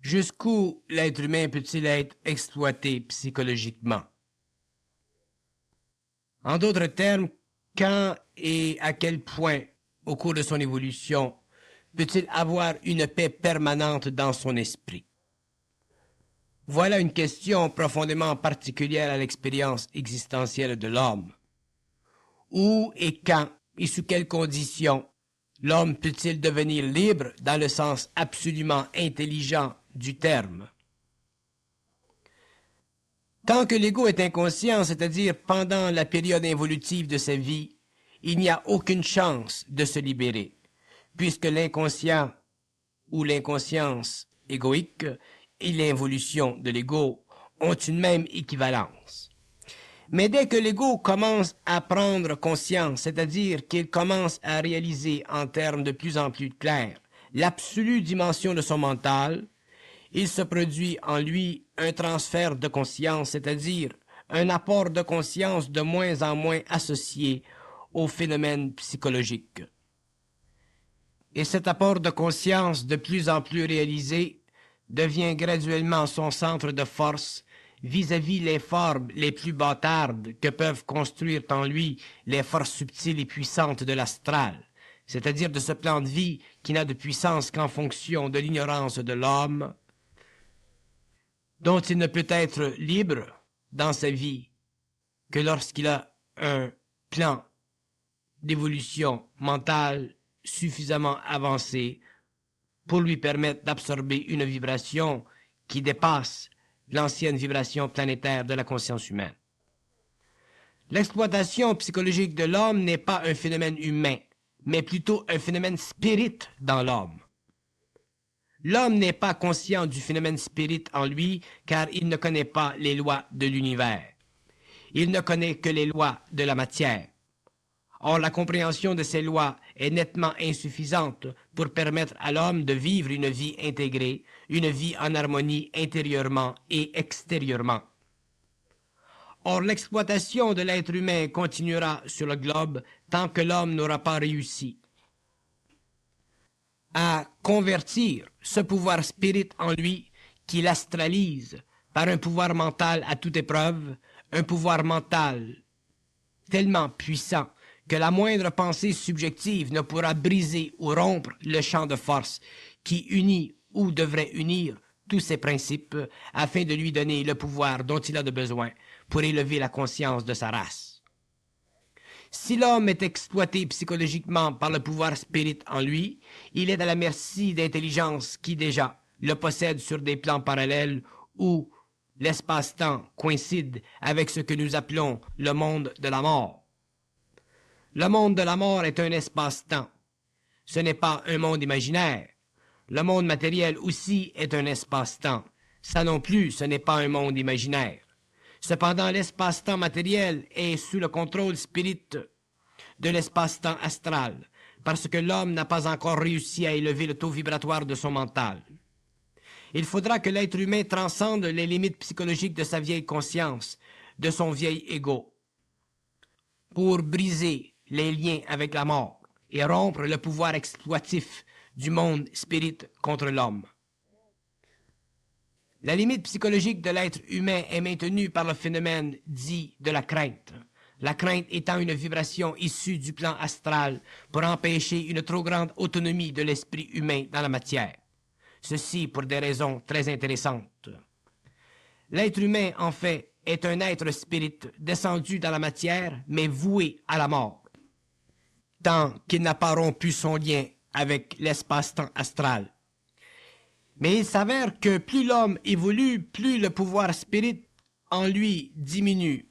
Jusqu'où l'être humain peut-il être exploité psychologiquement? En d'autres termes, quand et à quel point, au cours de son évolution, peut-il avoir une paix permanente dans son esprit? Voilà une question profondément particulière à l'expérience existentielle de l'homme. Où et quand et sous quelles conditions l'homme peut-il devenir libre dans le sens absolument intelligent du terme? Tant que l'ego est inconscient, c'est-à-dire pendant la période involutive de sa vie, il n'y a aucune chance de se libérer, puisque l'inconscient ou l'inconscience égoïque et l'involution de l'ego ont une même équivalence. Mais dès que l'ego commence à prendre conscience, c'est-à-dire qu'il commence à réaliser en termes de plus en plus clairs l'absolue dimension de son mental, il se produit en lui un transfert de conscience, c'est-à-dire un apport de conscience de moins en moins associé au phénomène psychologique. Et cet apport de conscience de plus en plus réalisé devient graduellement son centre de force vis-à-vis les formes les plus bâtardes que peuvent construire en lui les forces subtiles et puissantes de l'astral, c'est-à-dire de ce plan de vie qui n'a de puissance qu'en fonction de l'ignorance de l'homme, dont il ne peut être libre dans sa vie que lorsqu'il a un plan d'évolution mentale suffisamment avancé pour lui permettre d'absorber une vibration qui dépasse l'ancienne vibration planétaire de la conscience humaine. L'exploitation psychologique de l'homme n'est pas un phénomène humain, mais plutôt un phénomène spirit dans l'homme. L'homme n'est pas conscient du phénomène spirit en lui, car il ne connaît pas les lois de l'univers. Il ne connaît que les lois de la matière. Or, la compréhension de ces lois est nettement insuffisante pour permettre à l'homme de vivre une vie intégrée, une vie en harmonie intérieurement et extérieurement. Or, l'exploitation de l'être humain continuera sur le globe tant que l'homme n'aura pas réussi à convertir ce pouvoir spirit en lui qu'il astralise par un pouvoir mental à toute épreuve, un pouvoir mental tellement puissant que la moindre pensée subjective ne pourra briser ou rompre le champ de force qui unit ou devrait unir tous ces principes afin de lui donner le pouvoir dont il a de besoin pour élever la conscience de sa race. Si l'homme est exploité psychologiquement par le pouvoir spirit en lui, il est à la merci d'intelligences qui déjà le possèdent sur des plans parallèles où l'espace-temps coïncide avec ce que nous appelons le monde de la mort. Le monde de la mort est un espace-temps. Ce n'est pas un monde imaginaire. Le monde matériel aussi est un espace-temps. Ça non plus, ce n'est pas un monde imaginaire. Cependant, l'espace-temps matériel est sous le contrôle spirit de l'espace-temps astral, parce que l'homme n'a pas encore réussi à élever le taux vibratoire de son mental. Il faudra que l'être humain transcende les limites psychologiques de sa vieille conscience, de son vieil ego, pour briser les liens avec la mort et rompre le pouvoir exploitif du monde spirit contre l'homme. La limite psychologique de l'être humain est maintenue par le phénomène dit de la crainte étant une vibration issue du plan astral pour empêcher une trop grande autonomie de l'esprit humain dans la matière. Ceci pour des raisons très intéressantes. L'être humain, en fait, est un être spirit descendu dans la matière, mais voué à la mort, tant qu'il n'a pas rompu son lien avec l'espace-temps astral. Mais il s'avère que plus l'homme évolue, plus le pouvoir spirit en lui diminue,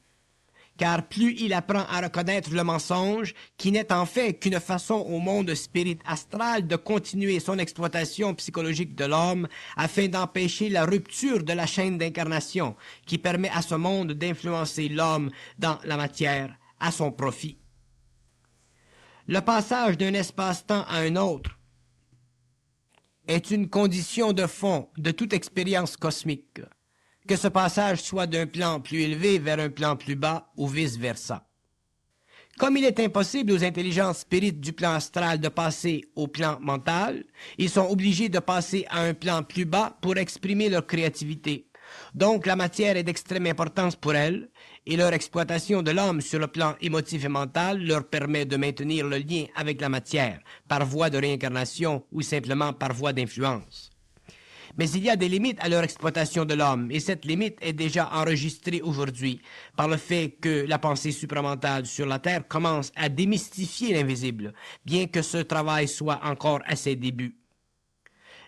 car plus il apprend à reconnaître le mensonge, qui n'est en fait qu'une façon au monde spirit astral de continuer son exploitation psychologique de l'homme afin d'empêcher la rupture de la chaîne d'incarnation qui permet à ce monde d'influencer l'homme dans la matière à son profit. Le passage d'un espace-temps à un autre est une condition de fond de toute expérience cosmique, que ce passage soit d'un plan plus élevé vers un plan plus bas ou vice-versa. Comme il est impossible aux intelligences spirites du plan astral de passer au plan mental, ils sont obligés de passer à un plan plus bas pour exprimer leur créativité. Donc la matière est d'extrême importance pour elles, et leur exploitation de l'homme sur le plan émotif et mental leur permet de maintenir le lien avec la matière, par voie de réincarnation ou simplement par voie d'influence. Mais il y a des limites à leur exploitation de l'homme, et cette limite est déjà enregistrée aujourd'hui par le fait que la pensée supramentale sur la Terre commence à démystifier l'invisible, bien que ce travail soit encore à ses débuts.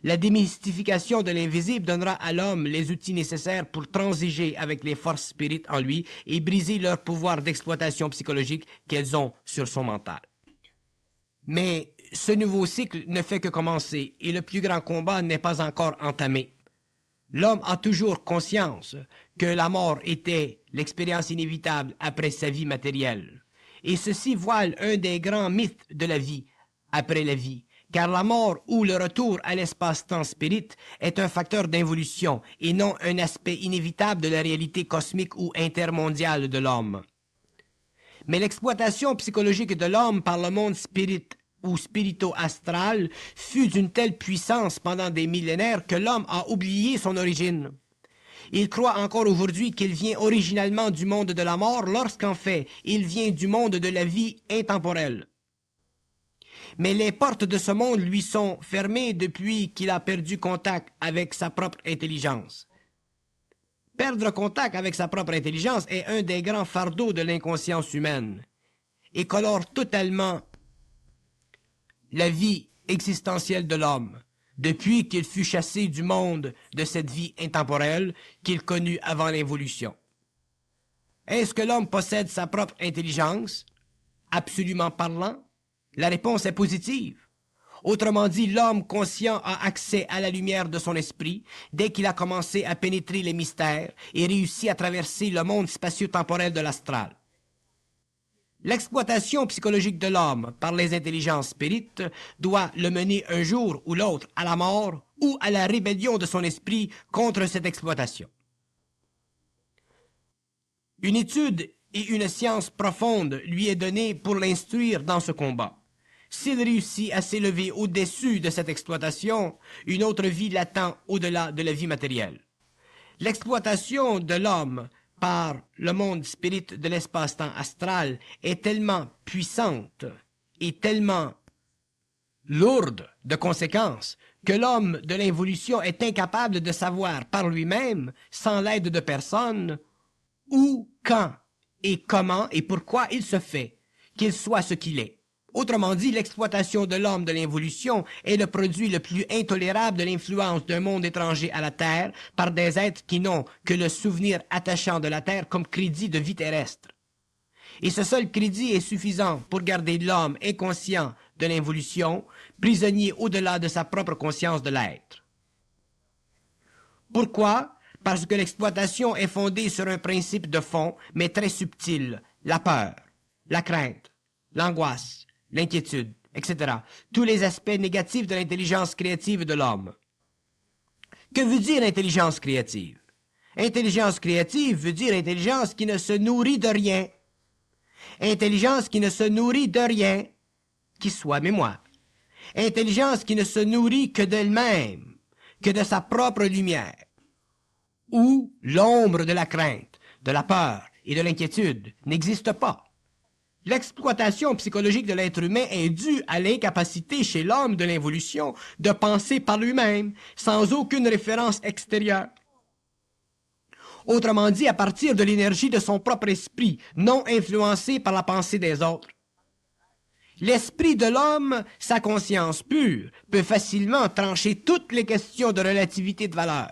La démystification de l'invisible donnera à l'homme les outils nécessaires pour transiger avec les forces spirites en lui et briser leur pouvoir d'exploitation psychologique qu'elles ont sur son mental. Mais ce nouveau cycle ne fait que commencer et le plus grand combat n'est pas encore entamé. L'homme a toujours conscience que la mort était l'expérience inévitable après sa vie matérielle. Et ceci voile un des grands mythes de la vie après la vie, car la mort ou le retour à l'espace-temps spirit est un facteur d'involution et non un aspect inévitable de la réalité cosmique ou intermondiale de l'homme. Mais l'exploitation psychologique de l'homme par le monde spirit ou spirito-astral fut d'une telle puissance pendant des millénaires que l'homme a oublié son origine. Il croit encore aujourd'hui qu'il vient originalement du monde de la mort lorsqu'en fait, il vient du monde de la vie intemporelle. Mais les portes de ce monde lui sont fermées depuis qu'il a perdu contact avec sa propre intelligence. Perdre contact avec sa propre intelligence est un des grands fardeaux de l'inconscience humaine et colore totalement la vie existentielle de l'homme, depuis qu'il fut chassé du monde de cette vie intemporelle qu'il connut avant l'évolution. Est-ce que l'homme possède sa propre intelligence, absolument parlant? La réponse est positive. Autrement dit, l'homme conscient a accès à la lumière de son esprit dès qu'il a commencé à pénétrer les mystères et réussi à traverser le monde spatio-temporel de l'astral. L'exploitation psychologique de l'homme par les intelligences spirites doit le mener un jour ou l'autre à la mort ou à la rébellion de son esprit contre cette exploitation. Une étude et une science profonde lui est donnée pour l'instruire dans ce combat. S'il réussit à s'élever au-dessus de cette exploitation, une autre vie l'attend au-delà de la vie matérielle. L'exploitation de l'homme par le monde spirit de l'espace-temps astral est tellement puissante et tellement lourde de conséquences que l'homme de l'involution est incapable de savoir par lui-même, sans l'aide de personne, où, quand et comment et pourquoi il se fait qu'il soit ce qu'il est. Autrement dit, l'exploitation de l'homme de l'involution est le produit le plus intolérable de l'influence d'un monde étranger à la Terre par des êtres qui n'ont que le souvenir attachant de la Terre comme crédit de vie terrestre. Et ce seul crédit est suffisant pour garder l'homme inconscient de l'involution, prisonnier au-delà de sa propre conscience de l'être. Pourquoi? Parce que l'exploitation est fondée sur un principe de fond, mais très subtil, la peur, la crainte, l'angoisse, l'inquiétude, etc. Tous les aspects négatifs de l'intelligence créative de l'homme. Que veut dire intelligence créative? Intelligence créative veut dire intelligence qui ne se nourrit de rien. Intelligence qui ne se nourrit de rien, qui soit mémoire. Intelligence qui ne se nourrit que d'elle-même, que de sa propre lumière. Où l'ombre de la crainte, de la peur et de l'inquiétude n'existe pas. L'exploitation psychologique de l'être humain est due à l'incapacité chez l'homme de l'involution de penser par lui-même, sans aucune référence extérieure. Autrement dit, à partir de l'énergie de son propre esprit, non influencé par la pensée des autres. L'esprit de l'homme, sa conscience pure, peut facilement trancher toutes les questions de relativité de valeur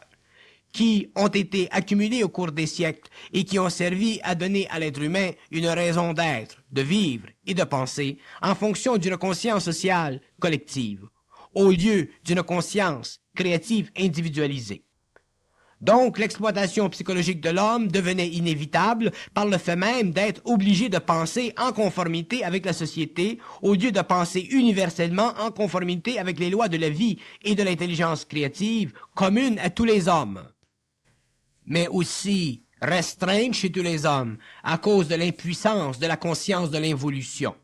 qui ont été accumulées au cours des siècles et qui ont servi à donner à l'être humain une raison d'être, de vivre et de penser en fonction d'une conscience sociale collective, au lieu d'une conscience créative individualisée. Donc, l'exploitation psychologique de l'homme devenait inévitable par le fait même d'être obligé de penser en conformité avec la société au lieu de penser universellement en conformité avec les lois de la vie et de l'intelligence créative communes à tous les hommes. Mais aussi restreinte chez tous les hommes à cause de l'impuissance de la conscience de l'involution.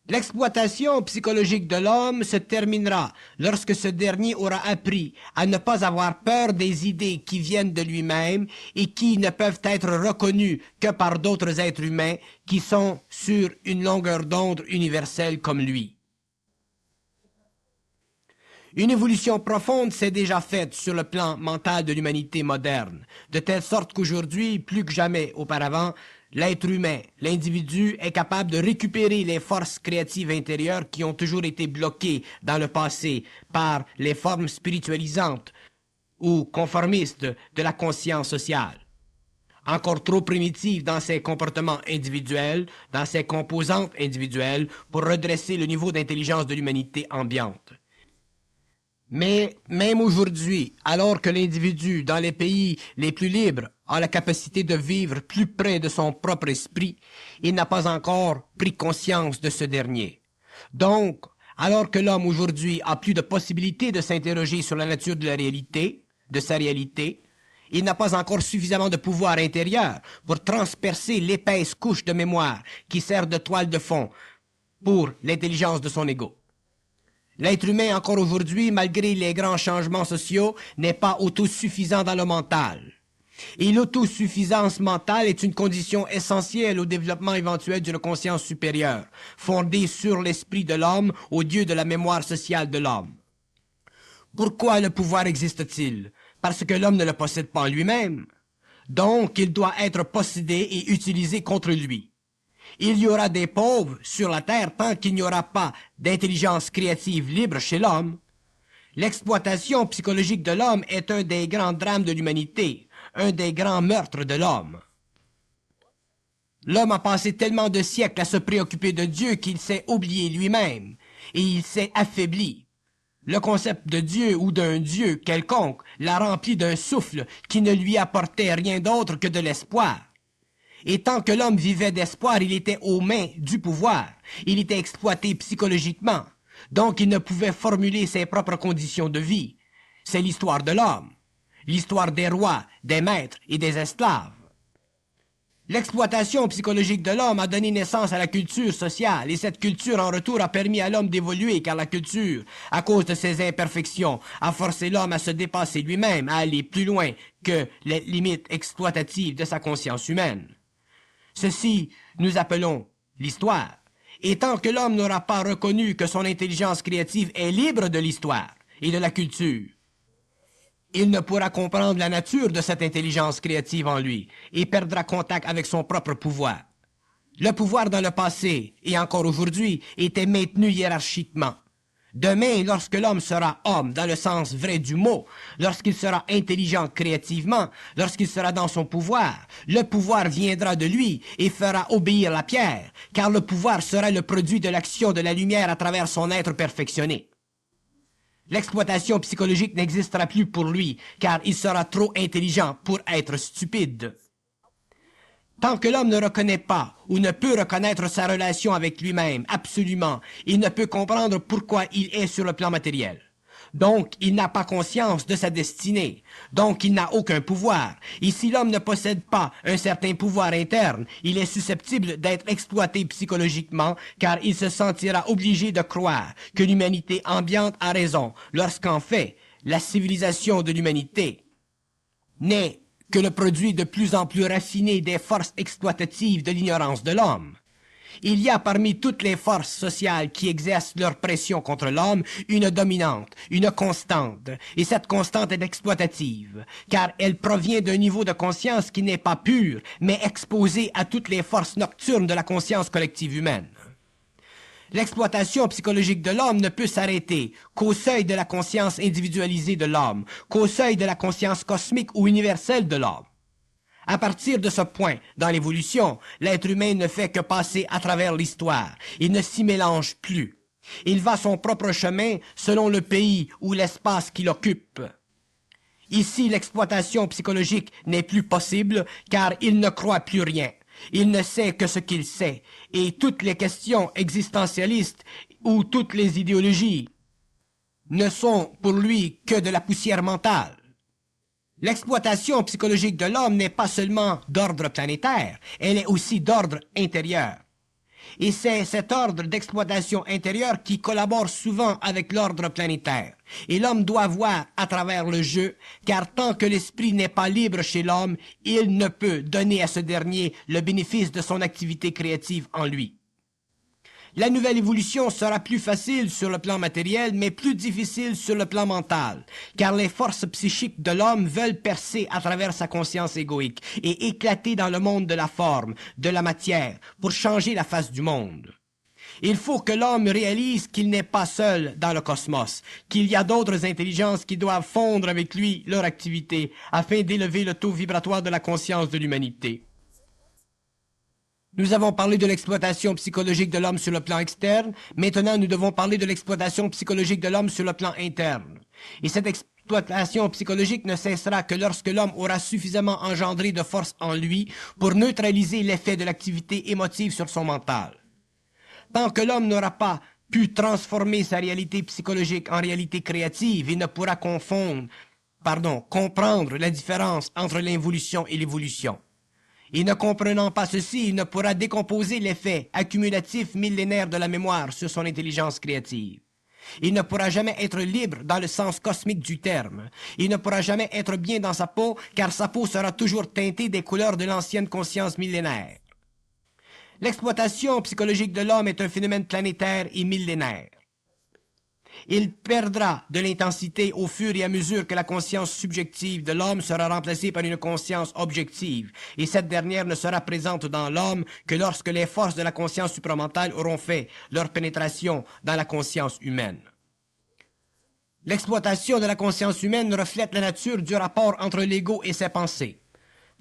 L'exploitation psychologique de l'homme se terminera lorsque ce dernier aura appris à ne pas avoir peur des idées qui viennent de lui-même et qui ne peuvent être reconnues que par d'autres êtres humains qui sont sur une longueur d'onde universelle comme lui. Une évolution profonde s'est déjà faite sur le plan mental de l'humanité moderne, de telle sorte qu'aujourd'hui, plus que jamais auparavant, l'être humain, l'individu, est capable de récupérer les forces créatives intérieures qui ont toujours été bloquées dans le passé par les formes spiritualisantes ou conformistes de la conscience sociale. Encore trop primitive dans ses comportements individuels, dans ses composantes individuelles, pour redresser le niveau d'intelligence de l'humanité ambiante. Mais même aujourd'hui, alors que l'individu dans les pays les plus libres a la capacité de vivre plus près de son propre esprit, il n'a pas encore pris conscience de ce dernier. Donc, alors que l'homme aujourd'hui a plus de possibilité de s'interroger sur la nature de la réalité, de sa réalité, il n'a pas encore suffisamment de pouvoir intérieur pour transpercer l'épaisse couche de mémoire qui sert de toile de fond pour l'intelligence de son ego. L'être humain, encore aujourd'hui, malgré les grands changements sociaux, n'est pas autosuffisant dans le mental. Et l'autosuffisance mentale est une condition essentielle au développement éventuel d'une conscience supérieure, fondée sur l'esprit de l'homme au Dieu de la mémoire sociale de l'homme. Pourquoi le pouvoir existe-t-il? Parce que l'homme ne le possède pas en lui-même. Donc, il doit être possédé et utilisé contre lui. Il y aura des pauvres sur la terre tant qu'il n'y aura pas d'intelligence créative libre chez l'homme. L'exploitation psychologique de l'homme est un des grands drames de l'humanité, un des grands meurtres de l'homme. L'homme a passé tellement de siècles à se préoccuper de Dieu qu'il s'est oublié lui-même, et il s'est affaibli. Le concept de Dieu ou d'un Dieu quelconque l'a rempli d'un souffle qui ne lui apportait rien d'autre que de l'espoir. Et tant que l'homme vivait d'espoir, il était aux mains du pouvoir. Il était exploité psychologiquement. Donc il ne pouvait formuler ses propres conditions de vie. C'est l'histoire de l'homme. L'histoire des rois, des maîtres et des esclaves. L'exploitation psychologique de l'homme a donné naissance à la culture sociale, et cette culture en retour a permis à l'homme d'évoluer, car la culture, à cause de ses imperfections, a forcé l'homme à se dépasser lui-même, à aller plus loin que les limites exploitatives de sa conscience humaine. Ceci, nous appelons l'histoire. Et tant que l'homme n'aura pas reconnu que son intelligence créative est libre de l'histoire et de la culture, il ne pourra comprendre la nature de cette intelligence créative en lui et perdra contact avec son propre pouvoir. Le pouvoir dans le passé, et encore aujourd'hui, était maintenu hiérarchiquement. Demain, lorsque l'homme sera homme dans le sens vrai du mot, lorsqu'il sera intelligent créativement, lorsqu'il sera dans son pouvoir, le pouvoir viendra de lui et fera obéir la pierre, car le pouvoir sera le produit de l'action de la lumière à travers son être perfectionné. L'exploitation psychologique n'existera plus pour lui, car il sera trop intelligent pour être stupide. Tant que l'homme ne reconnaît pas ou ne peut reconnaître sa relation avec lui-même, absolument, il ne peut comprendre pourquoi il est sur le plan matériel. Donc, il n'a pas conscience de sa destinée. Donc, il n'a aucun pouvoir. Et si l'homme ne possède pas un certain pouvoir interne, il est susceptible d'être exploité psychologiquement, car il se sentira obligé de croire que l'humanité ambiante a raison, lorsqu'en fait, la civilisation de l'humanité n'est que le produit de plus en plus raffiné des forces exploitatives de l'ignorance de l'homme. Il y a parmi toutes les forces sociales qui exercent leur pression contre l'homme une dominante, une constante, et cette constante est exploitative, car elle provient d'un niveau de conscience qui n'est pas pur, mais exposé à toutes les forces nocturnes de la conscience collective humaine. L'exploitation psychologique de l'homme ne peut s'arrêter qu'au seuil de la conscience individualisée de l'homme, qu'au seuil de la conscience cosmique ou universelle de l'homme. À partir de ce point, dans l'évolution, l'être humain ne fait que passer à travers l'histoire. Il ne s'y mélange plus. Il va son propre chemin selon le pays ou l'espace qu'il occupe. Ici, l'exploitation psychologique n'est plus possible car il ne croit plus rien. Il ne sait que ce qu'il sait, et toutes les questions existentialistes ou toutes les idéologies ne sont pour lui que de la poussière mentale. L'exploitation psychologique de l'homme n'est pas seulement d'ordre planétaire, elle est aussi d'ordre intérieur. Et c'est cet ordre d'exploitation intérieure qui collabore souvent avec l'ordre planétaire. Et l'homme doit voir à travers le jeu, car tant que l'esprit n'est pas libre chez l'homme, il ne peut donner à ce dernier le bénéfice de son activité créative en lui. La nouvelle évolution sera plus facile sur le plan matériel, mais plus difficile sur le plan mental, car les forces psychiques de l'homme veulent percer à travers sa conscience égoïque et éclater dans le monde de la forme, de la matière, pour changer la face du monde. Il faut que l'homme réalise qu'il n'est pas seul dans le cosmos, qu'il y a d'autres intelligences qui doivent fondre avec lui leur activité afin d'élever le taux vibratoire de la conscience de l'humanité. Nous avons parlé de l'exploitation psychologique de l'homme sur le plan externe. Maintenant, nous devons parler de l'exploitation psychologique de l'homme sur le plan interne. Et cette exploitation psychologique ne cessera que lorsque l'homme aura suffisamment engendré de force en lui pour neutraliser l'effet de l'activité émotive sur son mental. Tant que l'homme n'aura pas pu transformer sa réalité psychologique en réalité créative, il ne pourra comprendre la différence entre l'involution et l'évolution. Et ne comprenant pas ceci, il ne pourra décomposer l'effet accumulatif millénaire de la mémoire sur son intelligence créative. Il ne pourra jamais être libre dans le sens cosmique du terme. Il ne pourra jamais être bien dans sa peau, car sa peau sera toujours teintée des couleurs de l'ancienne conscience millénaire. L'exploitation psychologique de l'homme est un phénomène planétaire et millénaire. Il perdra de l'intensité au fur et à mesure que la conscience subjective de l'homme sera remplacée par une conscience objective, et cette dernière ne sera présente dans l'homme que lorsque les forces de la conscience supramentale auront fait leur pénétration dans la conscience humaine. L'exploitation de la conscience humaine reflète la nature du rapport entre l'ego et ses pensées.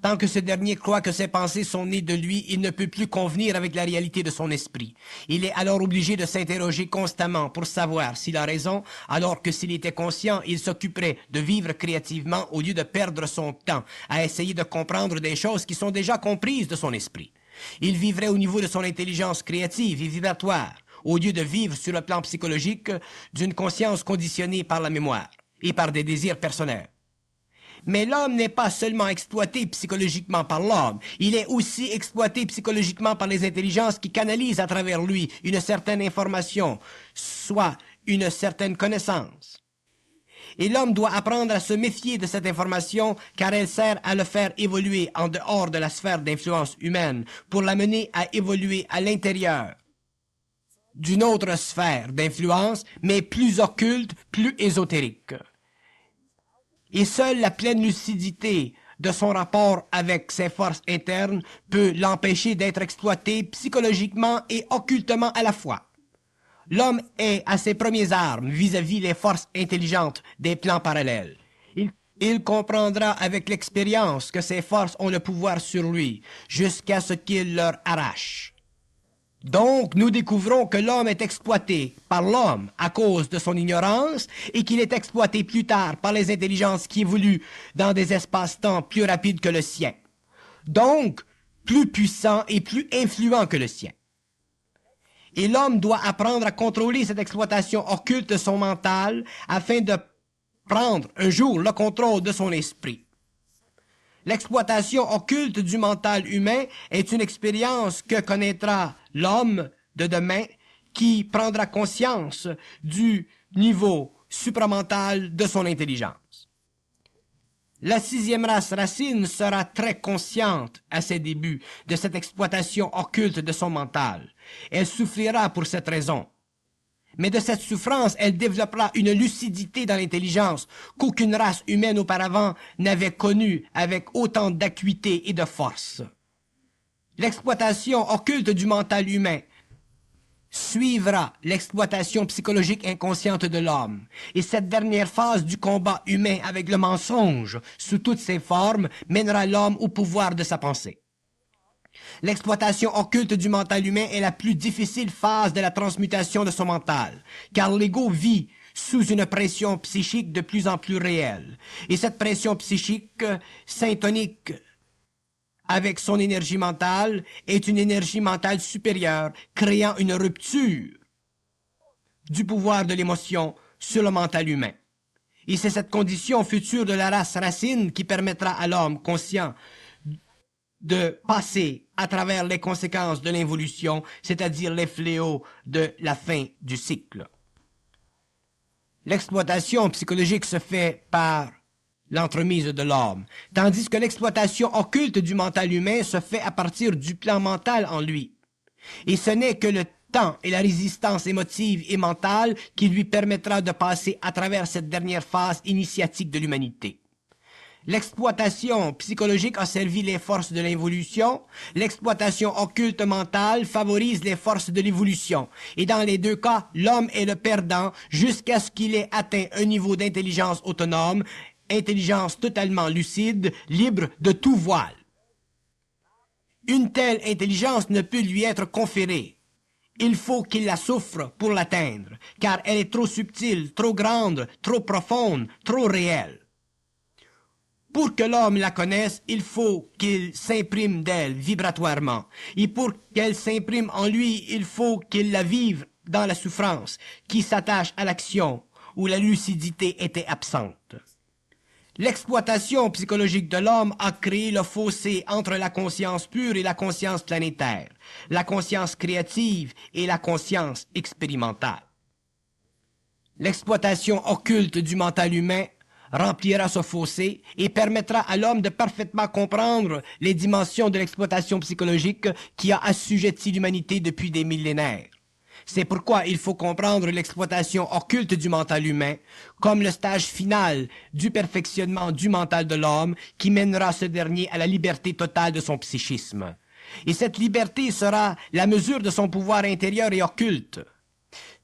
Tant que ce dernier croit que ses pensées sont nées de lui, il ne peut plus convenir avec la réalité de son esprit. Il est alors obligé de s'interroger constamment pour savoir s'il a raison, alors que s'il était conscient, il s'occuperait de vivre créativement au lieu de perdre son temps à essayer de comprendre des choses qui sont déjà comprises de son esprit. Il vivrait au niveau de son intelligence créative et vibratoire, au lieu de vivre sur le plan psychologique d'une conscience conditionnée par la mémoire et par des désirs personnels. Mais l'homme n'est pas seulement exploité psychologiquement par l'homme, il est aussi exploité psychologiquement par les intelligences qui canalisent à travers lui une certaine information, soit une certaine connaissance. Et l'homme doit apprendre à se méfier de cette information car elle sert à le faire évoluer en dehors de la sphère d'influence humaine pour l'amener à évoluer à l'intérieur d'une autre sphère d'influence, mais plus occulte, plus ésotérique. Et seule la pleine lucidité de son rapport avec ses forces internes peut l'empêcher d'être exploité psychologiquement et occultement à la fois. L'homme est à ses premières armes vis-à-vis les forces intelligentes des plans parallèles. Il comprendra avec l'expérience que ces forces ont le pouvoir sur lui, jusqu'à ce qu'il leur arrache. Donc, nous découvrons que l'homme est exploité par l'homme à cause de son ignorance et qu'il est exploité plus tard par les intelligences qui évoluent dans des espaces-temps plus rapides que le sien. Donc, plus puissants et plus influents que le sien. Et l'homme doit apprendre à contrôler cette exploitation occulte de son mental afin de prendre un jour le contrôle de son esprit. L'exploitation occulte du mental humain est une expérience que connaîtra l'homme de demain qui prendra conscience du niveau supramental de son intelligence. La sixième race racine sera très consciente à ses débuts de cette exploitation occulte de son mental. Elle souffrira pour cette raison. Mais de cette souffrance, elle développera une lucidité dans l'intelligence qu'aucune race humaine auparavant n'avait connue avec autant d'acuité et de force. L'exploitation occulte du mental humain suivra l'exploitation psychologique inconsciente de l'homme. Et cette dernière phase du combat humain avec le mensonge, sous toutes ses formes, mènera l'homme au pouvoir de sa pensée. L'exploitation occulte du mental humain est la plus difficile phase de la transmutation de son mental, car l'ego vit sous une pression psychique de plus en plus réelle. Et cette pression psychique syntonique avec son énergie mentale est une énergie mentale supérieure, créant une rupture du pouvoir de l'émotion sur le mental humain. Et c'est cette condition future de la race racine qui permettra à l'homme conscient de passer à travers les conséquences de l'involution, c'est-à-dire les fléaux de la fin du cycle. L'exploitation psychologique se fait par l'entremise de l'homme, tandis que l'exploitation occulte du mental humain se fait à partir du plan mental en lui. Et ce n'est que le temps et la résistance émotive et mentale qui lui permettra de passer à travers cette dernière phase initiatique de l'humanité. L'exploitation psychologique a servi les forces de l'involution, l'exploitation occulte mentale favorise les forces de l'évolution, et dans les deux cas, l'homme est le perdant jusqu'à ce qu'il ait atteint un niveau d'intelligence autonome, intelligence totalement lucide, libre de tout voile. Une telle intelligence ne peut lui être conférée. Il faut qu'il la souffre pour l'atteindre, car elle est trop subtile, trop grande, trop profonde, trop réelle. Pour que l'homme la connaisse, il faut qu'il s'imprime d'elle vibratoirement. Et pour qu'elle s'imprime en lui, il faut qu'il la vive dans la souffrance, qui s'attache à l'action, où la lucidité était absente. L'exploitation psychologique de l'homme a créé le fossé entre la conscience pure et la conscience planétaire, la conscience créative et la conscience expérimentale. L'exploitation occulte du mental humain remplira ce fossé et permettra à l'homme de parfaitement comprendre les dimensions de l'exploitation psychologique qui a assujetti l'humanité depuis des millénaires. C'est pourquoi il faut comprendre l'exploitation occulte du mental humain comme le stage final du perfectionnement du mental de l'homme qui mènera ce dernier à la liberté totale de son psychisme. Et cette liberté sera la mesure de son pouvoir intérieur et occulte.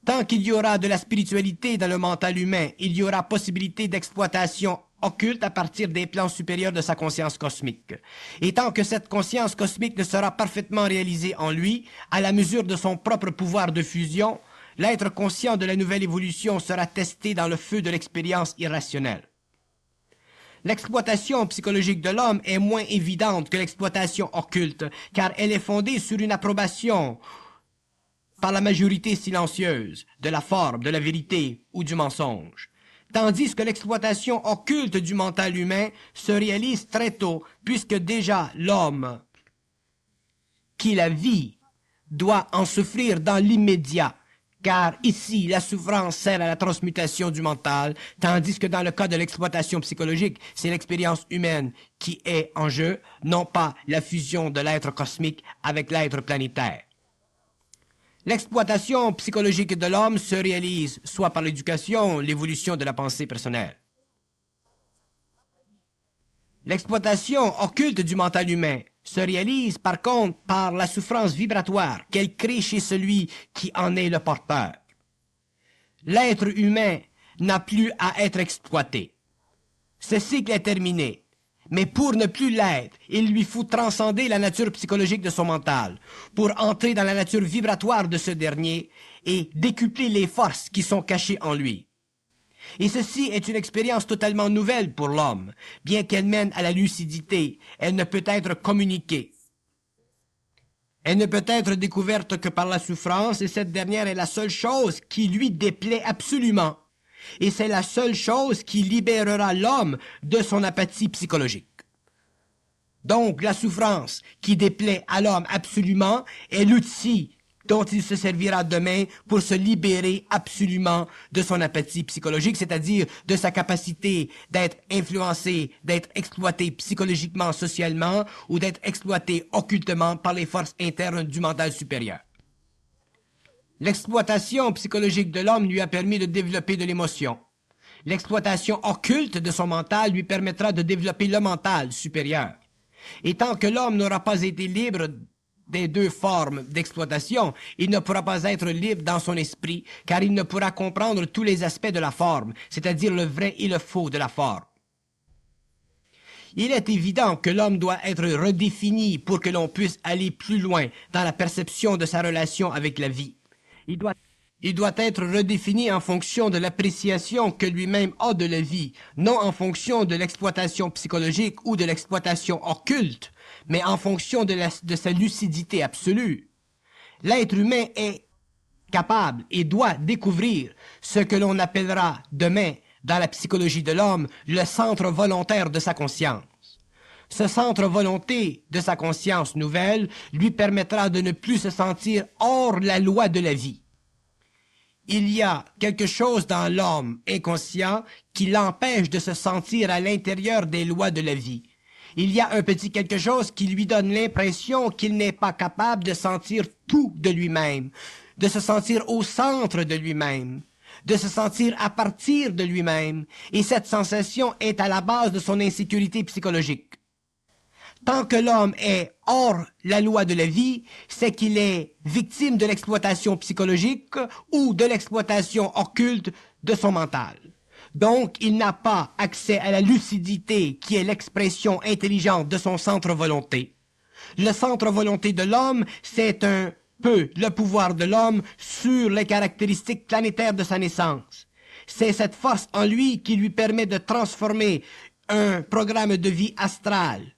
Tant qu'il y aura de la spiritualité dans le mental humain, il y aura possibilité d'exploitation occulte à partir des plans supérieurs de sa conscience cosmique. Et tant que cette conscience cosmique ne sera parfaitement réalisée en lui, à la mesure de son propre pouvoir de fusion, l'être conscient de la nouvelle évolution sera testé dans le feu de l'expérience irrationnelle. L'exploitation psychologique de l'homme est moins évidente que l'exploitation occulte, car elle est fondée sur une approbation par la majorité silencieuse de la forme, de la vérité ou du mensonge. Tandis que l'exploitation occulte du mental humain se réalise très tôt, puisque déjà l'homme qui la vit doit en souffrir dans l'immédiat, car ici la souffrance sert à la transmutation du mental, tandis que dans le cas de l'exploitation psychologique, c'est l'expérience humaine qui est en jeu, non pas la fusion de l'être cosmique avec l'être planétaire. L'exploitation psychologique de l'homme se réalise soit par l'éducation, l'évolution de la pensée personnelle. L'exploitation occulte du mental humain se réalise par contre par la souffrance vibratoire qu'elle crée chez celui qui en est le porteur. L'être humain n'a plus à être exploité. Ce cycle est terminé. Mais pour ne plus l'être, il lui faut transcender la nature psychologique de son mental, pour entrer dans la nature vibratoire de ce dernier et décupler les forces qui sont cachées en lui. Et ceci est une expérience totalement nouvelle pour l'homme. Bien qu'elle mène à la lucidité, elle ne peut être communiquée. Elle ne peut être découverte que par la souffrance, et cette dernière est la seule chose qui lui déplaît absolument. Et c'est la seule chose qui libérera l'homme de son apathie psychologique. Donc, la souffrance qui déplaît à l'homme absolument est l'outil dont il se servira demain pour se libérer absolument de son apathie psychologique, c'est-à-dire de sa capacité d'être influencé, d'être exploité psychologiquement, socialement, ou d'être exploité occultement par les forces internes du mental supérieur. L'exploitation psychologique de l'homme lui a permis de développer de l'émotion. L'exploitation occulte de son mental lui permettra de développer le mental supérieur. Et tant que l'homme n'aura pas été libre des deux formes d'exploitation, il ne pourra pas être libre dans son esprit, car il ne pourra comprendre tous les aspects de la forme, c'est-à-dire le vrai et le faux de la forme. Il est évident que l'homme doit être redéfini pour que l'on puisse aller plus loin dans la perception de sa relation avec la vie. Il doit être redéfini en fonction de l'appréciation que lui-même a de la vie, non en fonction de l'exploitation psychologique ou de l'exploitation occulte, mais en fonction de sa lucidité absolue. L'être humain est capable et doit découvrir ce que l'on appellera demain, dans la psychologie de l'homme, le centre volontaire de sa conscience. Ce centre volonté de sa conscience nouvelle lui permettra de ne plus se sentir hors la loi de la vie. Il y a quelque chose dans l'homme inconscient qui l'empêche de se sentir à l'intérieur des lois de la vie. Il y a un petit quelque chose qui lui donne l'impression qu'il n'est pas capable de sentir tout de lui-même, de se sentir au centre de lui-même, de se sentir à partir de lui-même, et cette sensation est à la base de son insécurité psychologique. Tant que l'homme est hors la loi de la vie, c'est qu'il est victime de l'exploitation psychologique ou de l'exploitation occulte de son mental. Donc, il n'a pas accès à la lucidité qui est l'expression intelligente de son centre volonté. Le centre volonté de l'homme, c'est un peu le pouvoir de l'homme sur les caractéristiques planétaires de sa naissance. C'est cette force en lui qui lui permet de transformer un programme de vie astral,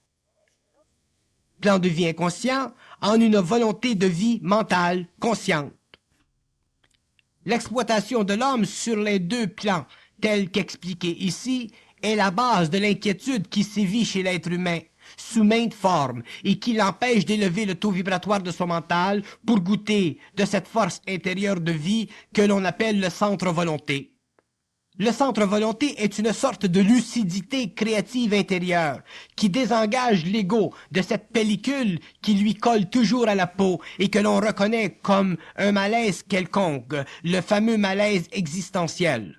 plan de vie inconscient, en une volonté de vie mentale consciente. L'exploitation de l'homme sur les deux plans, tel qu'expliqué ici, est la base de l'inquiétude qui sévit chez l'être humain, sous maintes formes, et qui l'empêche d'élever le taux vibratoire de son mental pour goûter de cette force intérieure de vie que l'on appelle le centre volonté. Le centre volonté est une sorte de lucidité créative intérieure qui désengage l'ego de cette pellicule qui lui colle toujours à la peau et que l'on reconnaît comme un malaise quelconque, le fameux malaise existentiel.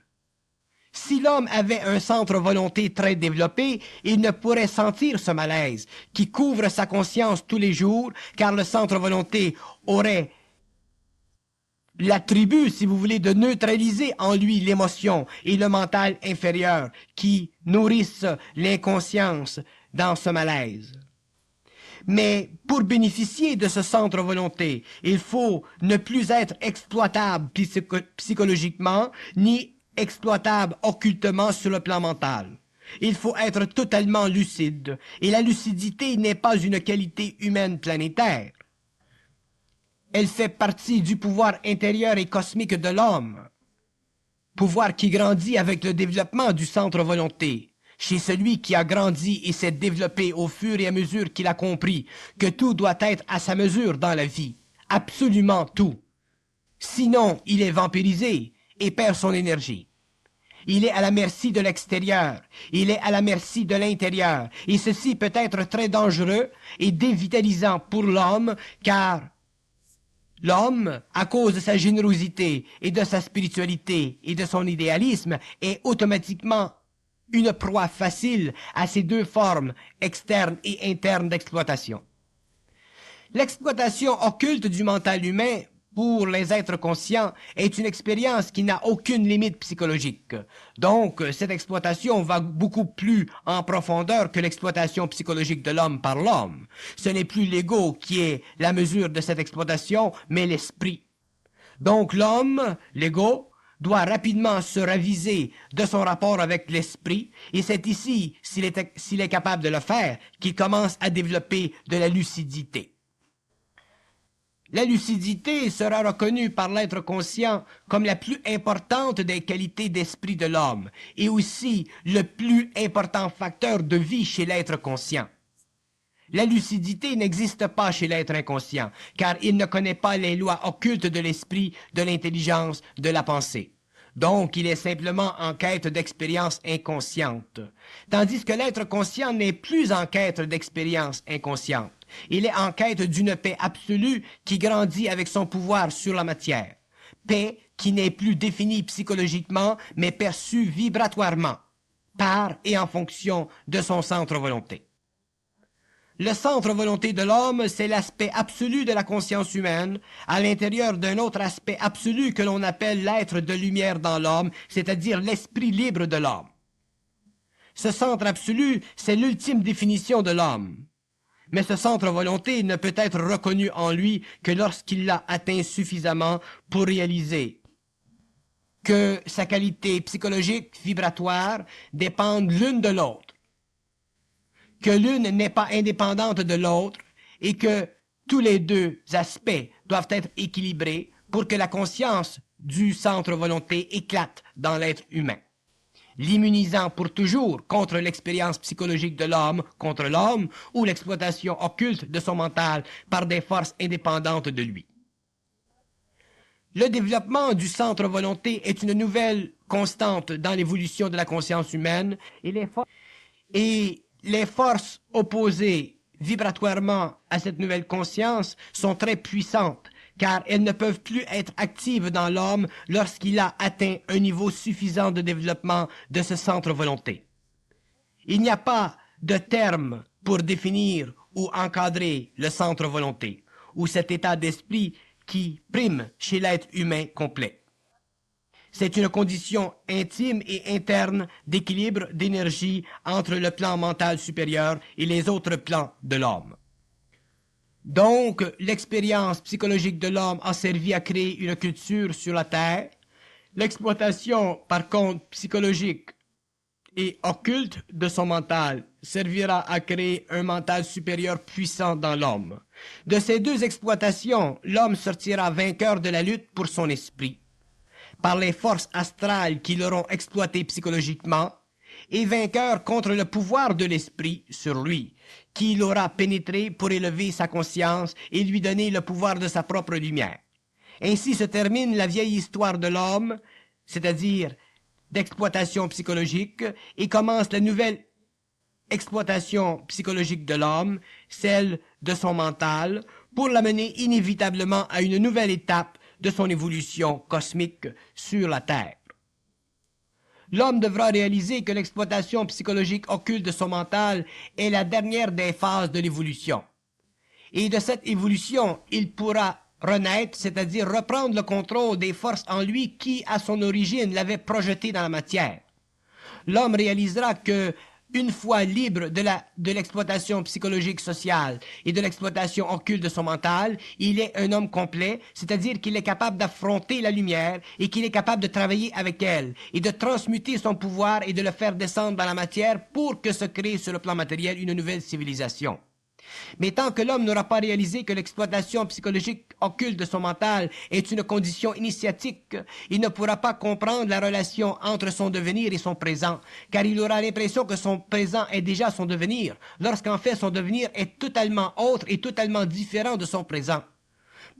Si l'homme avait un centre volonté très développé, il ne pourrait sentir ce malaise qui couvre sa conscience tous les jours, car le centre volonté aurait l'attribut, si vous voulez, de neutraliser en lui l'émotion et le mental inférieur qui nourrissent l'inconscience dans ce malaise. Mais pour bénéficier de ce centre volonté, il faut ne plus être exploitable psychologiquement, ni exploitable occultement sur le plan mental. Il faut être totalement lucide, et la lucidité n'est pas une qualité humaine planétaire. Elle fait partie du pouvoir intérieur et cosmique de l'homme, pouvoir qui grandit avec le développement du centre volonté. Chez celui qui a grandi et s'est développé au fur et à mesure qu'il a compris que tout doit être à sa mesure dans la vie, absolument tout. Sinon, il est vampirisé et perd son énergie. Il est à la merci de l'extérieur, il est à la merci de l'intérieur, et ceci peut être très dangereux et dévitalisant pour l'homme, car l'homme, à cause de sa générosité et de sa spiritualité et de son idéalisme, est automatiquement une proie facile à ces deux formes externes et internes d'exploitation. L'exploitation occulte du mental humain pour les êtres conscients est une expérience qui n'a aucune limite psychologique. Donc, cette exploitation va beaucoup plus en profondeur que l'exploitation psychologique de l'homme par l'homme. Ce n'est plus l'ego qui est la mesure de cette exploitation, mais l'esprit. Donc, l'homme, l'ego, doit rapidement se raviser de son rapport avec l'esprit, et c'est ici, s'il est capable de le faire, qu'il commence à développer de la lucidité. La lucidité sera reconnue par l'être conscient comme la plus importante des qualités d'esprit de l'homme et aussi le plus important facteur de vie chez l'être conscient. La lucidité n'existe pas chez l'être inconscient, car il ne connaît pas les lois occultes de l'esprit, de l'intelligence, de la pensée. Donc, il est simplement en quête d'expérience inconsciente, tandis que l'être conscient n'est plus en quête d'expérience inconsciente. Il est en quête d'une paix absolue qui grandit avec son pouvoir sur la matière. Paix qui n'est plus définie psychologiquement, mais perçue vibratoirement, par et en fonction de son centre volonté. Le centre volonté de l'homme, c'est l'aspect absolu de la conscience humaine, à l'intérieur d'un autre aspect absolu que l'on appelle l'être de lumière dans l'homme, c'est-à-dire l'esprit libre de l'homme. Ce centre absolu, c'est l'ultime définition de l'homme. Mais ce centre volonté ne peut être reconnu en lui que lorsqu'il l'a atteint suffisamment pour réaliser que sa qualité psychologique, vibratoire, dépendent l'une de l'autre, que l'une n'est pas indépendante de l'autre et que tous les deux aspects doivent être équilibrés pour que la conscience du centre volonté éclate dans l'être humain. l'immunisant pour toujours contre l'expérience psychologique de l'homme contre l'homme ou l'exploitation occulte de son mental par des forces indépendantes de lui. Le développement du centre volonté est une nouvelle constante dans l'évolution de la conscience humaine et les forces opposées vibratoirement à cette nouvelle conscience sont très puissantes car elles ne peuvent plus être actives dans l'homme lorsqu'il a atteint un niveau suffisant de développement de ce centre volonté. Il n'y a pas de terme pour définir ou encadrer le centre volonté, ou cet état d'esprit qui prime chez l'être humain complet. C'est une condition intime et interne d'équilibre d'énergie entre le plan mental supérieur et les autres plans de l'homme. Donc, l'expérience psychologique de l'homme a servi à créer une culture sur la Terre. L'exploitation, par contre, psychologique et occulte de son mental servira à créer un mental supérieur puissant dans l'homme. De ces deux exploitations, l'homme sortira vainqueur de la lutte pour son esprit, par les forces astrales qui l'auront exploité psychologiquement, et vainqueur contre le pouvoir de l'esprit sur lui, qui l'aura pénétré pour élever sa conscience et lui donner le pouvoir de sa propre lumière. Ainsi se termine la vieille histoire de l'homme, c'est-à-dire d'exploitation psychologique, et commence la nouvelle exploitation psychologique de l'homme, celle de son mental, pour l'amener inévitablement à une nouvelle étape de son évolution cosmique sur la Terre. L'homme devra réaliser que l'exploitation psychologique occulte de son mental est la dernière des phases de l'évolution. Et de cette évolution, il pourra renaître, c'est-à-dire reprendre le contrôle des forces en lui qui, à son origine, l'avaient projeté dans la matière. L'homme réalisera que, une fois libre de l'exploitation psychologique sociale et de l'exploitation occulte de son mental, il est un homme complet, c'est-à-dire qu'il est capable d'affronter la lumière et qu'il est capable de travailler avec elle et de transmuter son pouvoir et de le faire descendre dans la matière pour que se crée sur le plan matériel une nouvelle civilisation. Mais tant que l'homme n'aura pas réalisé que l'exploitation psychologique occulte de son mental est une condition initiatique, il ne pourra pas comprendre la relation entre son devenir et son présent, car il aura l'impression que son présent est déjà son devenir, lorsqu'en fait son devenir est totalement autre et totalement différent de son présent.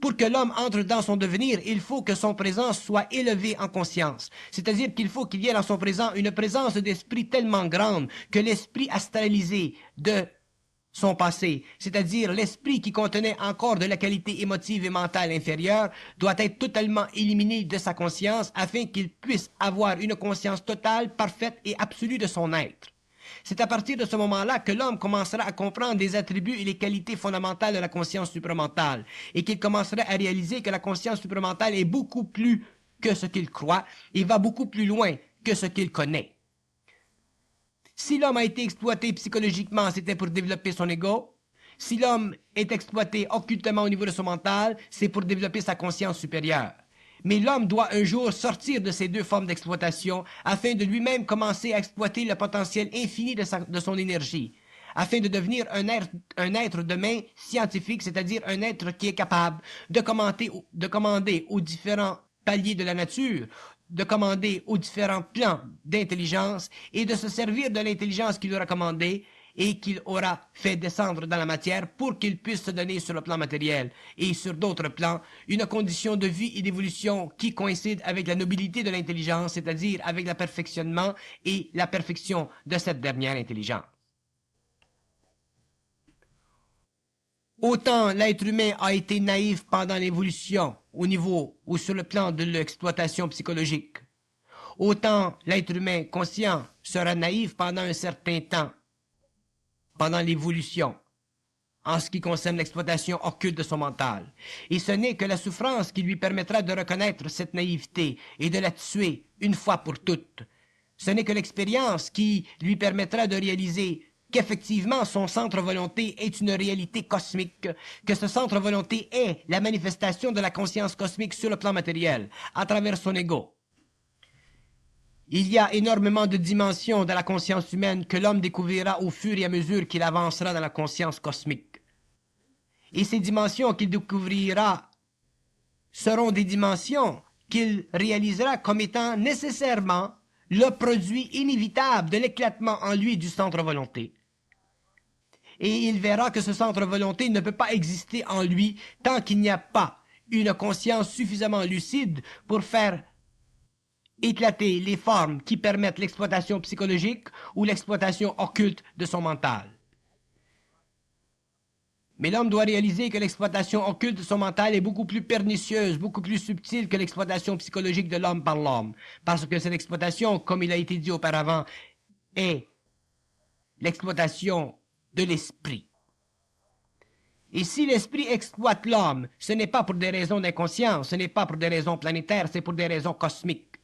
Pour que l'homme entre dans son devenir, il faut que son présent soit élevé en conscience. C'est-à-dire qu'il faut qu'il y ait dans son présent une présence d'esprit tellement grande que l'esprit astralisé de son passé, c'est-à-dire l'esprit qui contenait encore de la qualité émotive et mentale inférieure, doit être totalement éliminé de sa conscience afin qu'il puisse avoir une conscience totale, parfaite et absolue de son être. C'est à partir de ce moment-là que l'homme commencera à comprendre les attributs et les qualités fondamentales de la conscience supramentale et qu'il commencera à réaliser que la conscience supramentale est beaucoup plus que ce qu'il croit et va beaucoup plus loin que ce qu'il connaît. Si l'homme a été exploité psychologiquement, c'était pour développer son ego. Si l'homme est exploité occultement au niveau de son mental, c'est pour développer sa conscience supérieure. Mais l'homme doit un jour sortir de ces deux formes d'exploitation afin de lui-même commencer à exploiter le potentiel infini de son énergie, afin de devenir un être demain scientifique, c'est-à-dire un être qui est capable de commander aux différents paliers de la nature, de commander aux différents plans d'intelligence et de se servir de l'intelligence qu'il aura commandée et qu'il aura fait descendre dans la matière pour qu'il puisse se donner sur le plan matériel et sur d'autres plans une condition de vie et d'évolution qui coïncide avec la nobilité de l'intelligence, c'est-à-dire avec le perfectionnement et la perfection de cette dernière intelligence. Autant l'être humain a été naïf pendant l'évolution au niveau ou sur le plan de l'exploitation psychologique, autant l'être humain conscient sera naïf pendant un certain temps, pendant l'évolution, en ce qui concerne l'exploitation occulte de son mental. Et ce n'est que la souffrance qui lui permettra de reconnaître cette naïveté et de la tuer une fois pour toutes. Ce n'est que l'expérience qui lui permettra de réaliser qu'effectivement son centre volonté est une réalité cosmique, que ce centre volonté est la manifestation de la conscience cosmique sur le plan matériel, à travers son ego. Il y a énormément de dimensions de la conscience humaine que l'homme découvrira au fur et à mesure qu'il avancera dans la conscience cosmique. Et ces dimensions qu'il découvrira seront des dimensions qu'il réalisera comme étant nécessairement le produit inévitable de l'éclatement en lui du centre volonté. Et il verra que ce centre volonté ne peut pas exister en lui tant qu'il n'y a pas une conscience suffisamment lucide pour faire éclater les formes qui permettent l'exploitation psychologique ou l'exploitation occulte de son mental. Mais l'homme doit réaliser que l'exploitation occulte de son mental est beaucoup plus pernicieuse, beaucoup plus subtile que l'exploitation psychologique de l'homme par l'homme. Parce que cette exploitation, comme il a été dit auparavant, est l'exploitation de l'esprit. Et si l'esprit exploite l'homme, ce n'est pas pour des raisons d'inconscience, ce n'est pas pour des raisons planétaires, c'est pour des raisons cosmiques.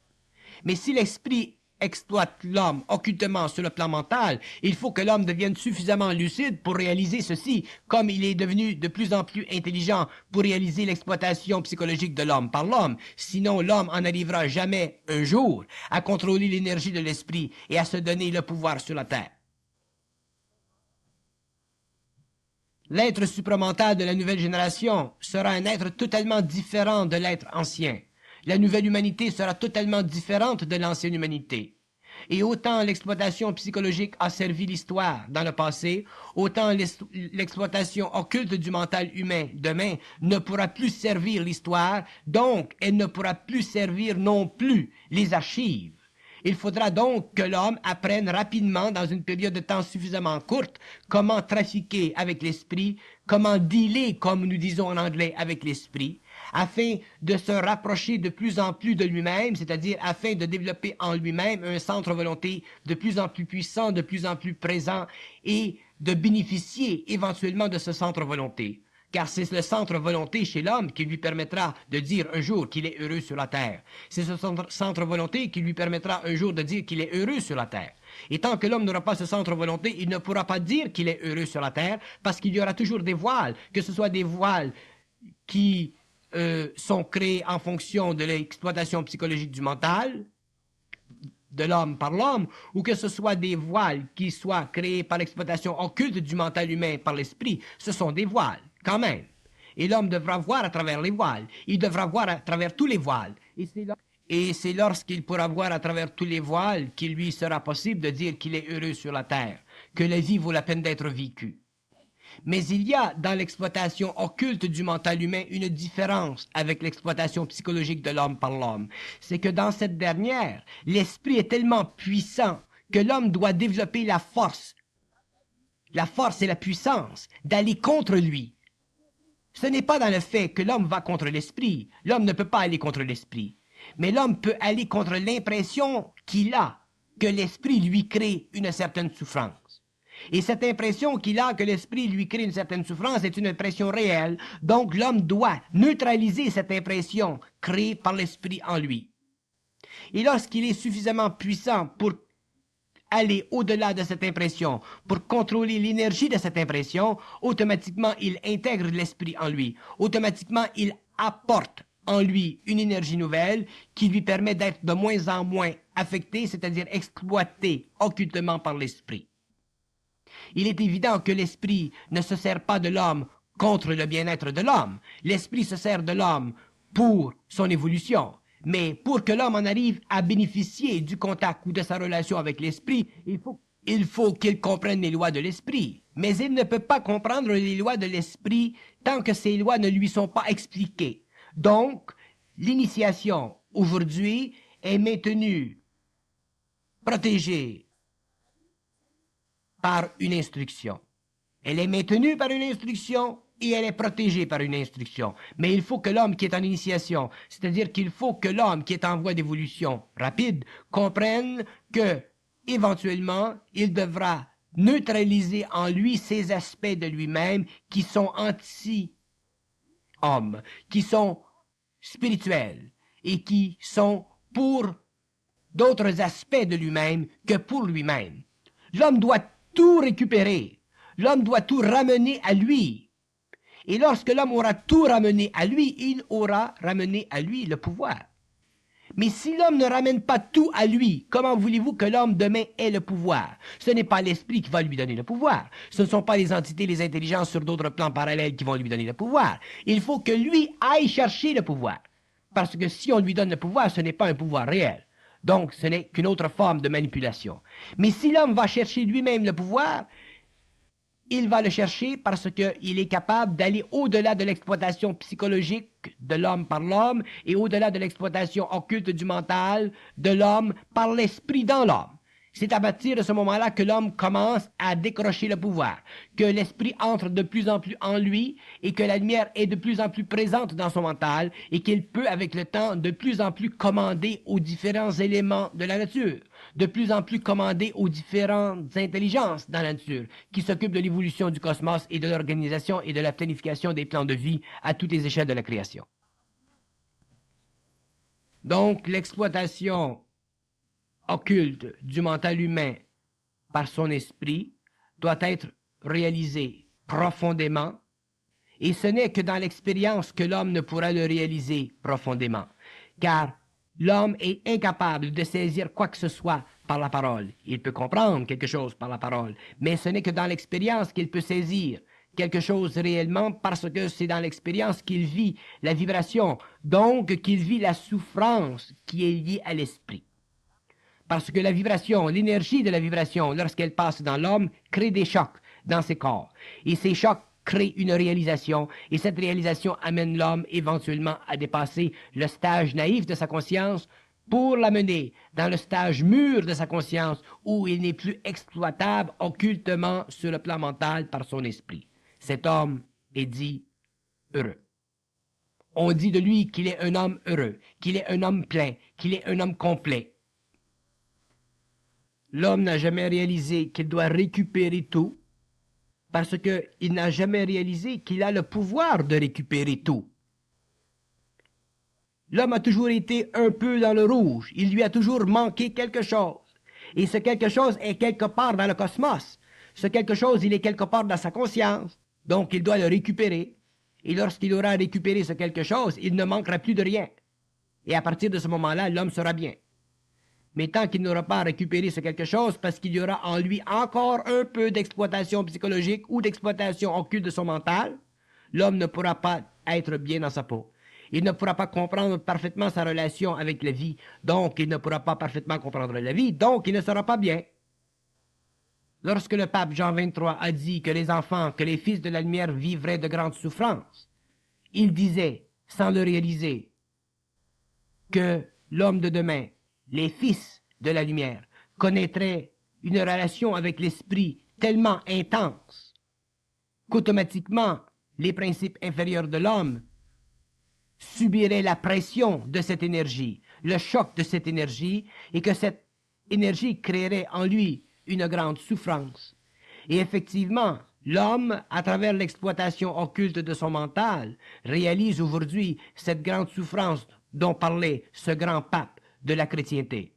Mais si l'esprit exploite l'homme occultement sur le plan mental, il faut que l'homme devienne suffisamment lucide pour réaliser ceci, comme il est devenu de plus en plus intelligent pour réaliser l'exploitation psychologique de l'homme par l'homme. Sinon, l'homme en arrivera jamais un jour à contrôler l'énergie de l'esprit et à se donner le pouvoir sur la terre. L'être supramental de la nouvelle génération sera un être totalement différent de l'être ancien. La nouvelle humanité sera totalement différente de l'ancienne humanité. Et autant l'exploitation psychologique a servi l'histoire dans le passé, autant l'exploitation occulte du mental humain demain ne pourra plus servir l'histoire, donc elle ne pourra plus servir non plus les archives. Il faudra donc que l'homme apprenne rapidement, dans une période de temps suffisamment courte, comment trafiquer avec l'esprit, comment dealer, comme nous disons en anglais, avec l'esprit, afin de se rapprocher de plus en plus de lui-même, c'est-à-dire afin de développer en lui-même un centre volonté de plus en plus puissant, de plus en plus présent, et de bénéficier éventuellement de ce centre volonté. Car c'est le centre volonté chez l'homme qui lui permettra de dire un jour qu'il est heureux sur la terre. C'est ce centre volonté qui lui permettra un jour de dire qu'il est heureux sur la terre. Et tant que l'homme n'aura pas ce centre volonté, il ne pourra pas dire qu'il est heureux sur la terre, parce qu'il y aura toujours des voiles, que ce soit des voiles qui sont créés en fonction de l'exploitation psychologique du mental, de l'homme par l'homme, ou que ce soit des voiles qui soient créés par l'exploitation occulte du mental humain par l'esprit. Ce sont des voiles, quand même. Et l'homme devra voir à travers les voiles. Il devra voir à travers tous les voiles. Et c'est lorsqu'il pourra voir à travers tous les voiles qu'il lui sera possible de dire qu'il est heureux sur la terre, que la vie vaut la peine d'être vécue. Mais il y a dans l'exploitation occulte du mental humain une différence avec l'exploitation psychologique de l'homme par l'homme. C'est que dans cette dernière, l'esprit est tellement puissant que l'homme doit développer la force et la puissance d'aller contre lui. Ce n'est pas dans le fait que l'homme va contre l'esprit. L'homme ne peut pas aller contre l'esprit. Mais l'homme peut aller contre l'impression qu'il a que l'esprit lui crée une certaine souffrance. Et cette impression qu'il a que l'esprit lui crée une certaine souffrance est une impression réelle. Donc l'homme doit neutraliser cette impression créée par l'esprit en lui. Et lorsqu'il est suffisamment puissant pour aller au-delà de cette impression, pour contrôler l'énergie de cette impression, automatiquement il intègre l'esprit en lui. Automatiquement il apporte en lui une énergie nouvelle qui lui permet d'être de moins en moins affecté, c'est-à-dire exploité occultement par l'esprit. Il est évident que l'esprit ne se sert pas de l'homme contre le bien-être de l'homme. L'esprit se sert de l'homme pour son évolution. Mais pour que l'homme en arrive à bénéficier du contact ou de sa relation avec l'esprit, il faut qu'il comprenne les lois de l'esprit. Mais il ne peut pas comprendre les lois de l'esprit tant que ces lois ne lui sont pas expliquées. Donc, l'initiation aujourd'hui est maintenue, protégée, par une instruction. Elle est maintenue par une instruction et elle est protégée par une instruction. Mais il faut que l'homme qui est en initiation, c'est-à-dire qu'il faut que l'homme qui est en voie d'évolution rapide, comprenne que, éventuellement, il devra neutraliser en lui ces aspects de lui-même qui sont anti-hommes, qui sont spirituels et qui sont pour d'autres aspects de lui-même que pour lui-même. L'homme doit tout récupérer. L'homme doit tout ramener à lui. Et lorsque l'homme aura tout ramené à lui, il aura ramené à lui le pouvoir. Mais si l'homme ne ramène pas tout à lui, comment voulez-vous que l'homme demain ait le pouvoir? Ce n'est pas l'esprit qui va lui donner le pouvoir. Ce ne sont pas les entités, les intelligences sur d'autres plans parallèles qui vont lui donner le pouvoir. Il faut que lui aille chercher le pouvoir. Parce que si on lui donne le pouvoir, ce n'est pas un pouvoir réel. Donc, ce n'est qu'une autre forme de manipulation. Mais si l'homme va chercher lui-même le pouvoir, il va le chercher parce qu'il est capable d'aller au-delà de l'exploitation psychologique de l'homme par l'homme et au-delà de l'exploitation occulte du mental de l'homme par l'esprit dans l'homme. C'est à partir de ce moment-là que l'homme commence à décrocher le pouvoir, que l'esprit entre de plus en plus en lui et que la lumière est de plus en plus présente dans son mental et qu'il peut, avec le temps, de plus en plus commander aux différents éléments de la nature, de plus en plus commander aux différentes intelligences dans la nature qui s'occupent de l'évolution du cosmos et de l'organisation et de la planification des plans de vie à toutes les échelles de la création. Donc, l'exploitation occulte du mental humain par son esprit doit être réalisé profondément, et ce n'est que dans l'expérience que l'homme ne pourra le réaliser profondément, car l'homme est incapable de saisir quoi que ce soit par la parole. Il peut comprendre quelque chose par la parole, mais ce n'est que dans l'expérience qu'il peut saisir quelque chose réellement, parce que c'est dans l'expérience qu'il vit la vibration, donc qu'il vit la souffrance qui est liée à l'esprit. Parce que la vibration, l'énergie de la vibration, lorsqu'elle passe dans l'homme, crée des chocs dans ses corps. Et ces chocs créent une réalisation, et cette réalisation amène l'homme éventuellement à dépasser le stage naïf de sa conscience pour l'amener dans le stage mûr de sa conscience où il n'est plus exploitable occultement sur le plan mental par son esprit. Cet homme est dit heureux. On dit de lui qu'il est un homme heureux, qu'il est un homme plein, qu'il est un homme complet. L'homme n'a jamais réalisé qu'il doit récupérer tout parce qu'il n'a jamais réalisé qu'il a le pouvoir de récupérer tout. L'homme a toujours été un peu dans le rouge. Il lui a toujours manqué quelque chose. Et ce quelque chose est quelque part dans le cosmos. Ce quelque chose, il est quelque part dans sa conscience. Donc, il doit le récupérer. Et lorsqu'il aura récupéré ce quelque chose, il ne manquera plus de rien. Et à partir de ce moment-là, l'homme sera bien. Mais tant qu'il n'aura pas récupéré ce quelque chose, parce qu'il y aura en lui encore un peu d'exploitation psychologique ou d'exploitation occulte de son mental, l'homme ne pourra pas être bien dans sa peau. Il ne pourra pas comprendre parfaitement sa relation avec la vie, donc il ne pourra pas parfaitement comprendre la vie, donc il ne sera pas bien. Lorsque le pape Jean XXIII a dit que les enfants, que les fils de la lumière vivraient de grandes souffrances, il disait, sans le réaliser, que l'homme de demain, les fils de la lumière, connaîtraient une relation avec l'esprit tellement intense qu'automatiquement les principes inférieurs de l'homme subiraient la pression de cette énergie, le choc de cette énergie, et que cette énergie créerait en lui une grande souffrance. Et effectivement, l'homme, à travers l'exploitation occulte de son mental, réalise aujourd'hui cette grande souffrance dont parlait ce grand pape de la chrétienté.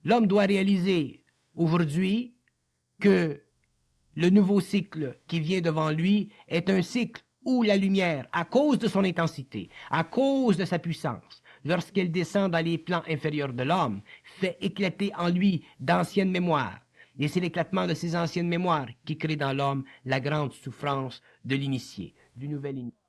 L'homme doit réaliser aujourd'hui que le nouveau cycle qui vient devant lui est un cycle où la lumière, à cause de son intensité, à cause de sa puissance, lorsqu'elle descend dans les plans inférieurs de l'homme, fait éclater en lui d'anciennes mémoires. Et c'est l'éclatement de ces anciennes mémoires qui crée dans l'homme la grande souffrance de l'initié, du nouvel initié.